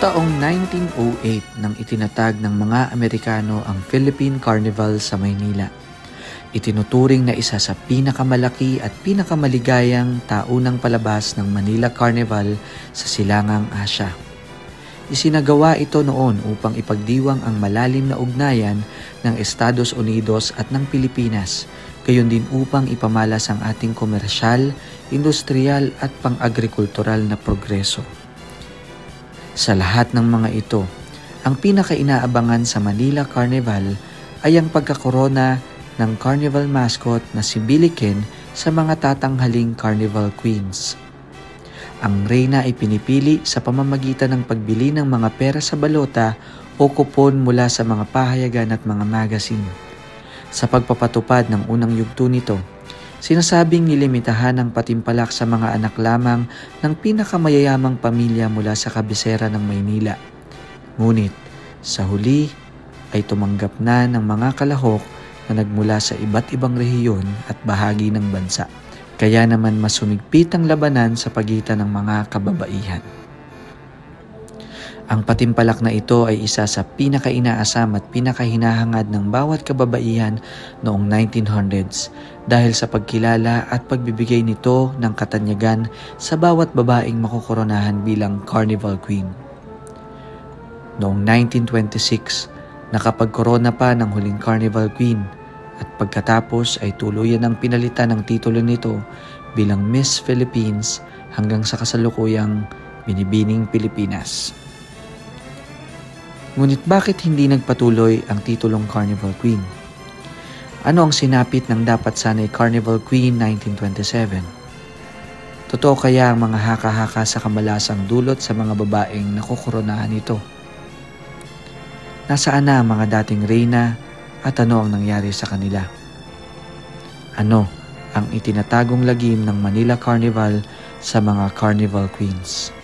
Taong 1908 nang itinatag ng mga Amerikano ang Philippine Carnival sa Maynila. Itinuturing na isa sa pinakamalaki at pinakamaligayang taunang palabas ng Manila Carnival sa Silangang Asya. Isinagawa ito noon upang ipagdiwang ang malalim na ugnayan ng Estados Unidos at ng Pilipinas, gayon din upang ipamalas ang ating komersyal, industrial at pang-agrikultural na progreso. Sa lahat ng mga ito, ang pinakainaabangan sa Manila Carnival ay ang pagkakorona ng carnival mascot na si Billie Ken sa mga tatanghaling carnival queens. Ang reyna ay pinipili sa pamamagitan ng pagbili ng mga pera sa balota o kupon mula sa mga pahayagan at mga magazine. Sa pagpapatupad ng unang yugto nito, sinasabing nilimitahan ang patimpalak sa mga anak lamang ng pinakamayayamang pamilya mula sa kabisera ng Maynila. Ngunit sa huli ay tumanggap na ng mga kalahok na nagmula sa iba't ibang rehiyon at bahagi ng bansa. Kaya naman mas sumigpit ang labanan sa pagitan ng mga kababaihan. Ang patimpalak na ito ay isa sa pinakainaasam at pinakahinahangad ng bawat kababaihan noong 1900s dahil sa pagkilala at pagbibigay nito ng katanyagan sa bawat babaeng makokoronahan bilang Carnival Queen. Noong 1926, nakapagkorona pa ng huling Carnival Queen at pagkatapos ay tuluyan ng pinalitan ng titulo nito bilang Miss Philippines hanggang sa kasalukuyang Binibining Pilipinas. Ngunit bakit hindi nagpatuloy ang titulong Carnival Queen? Ano ang sinapit ng dapat sanay Carnival Queen 1927? Totoo kaya ang mga haka-haka sa kamalasang dulot sa mga babaeng nakokoronahan nito? Nasaan na ang mga dating reyna at ano ang nangyari sa kanila? Ano ang itinatagong lagim ng Manila Carnival sa mga Carnival Queens?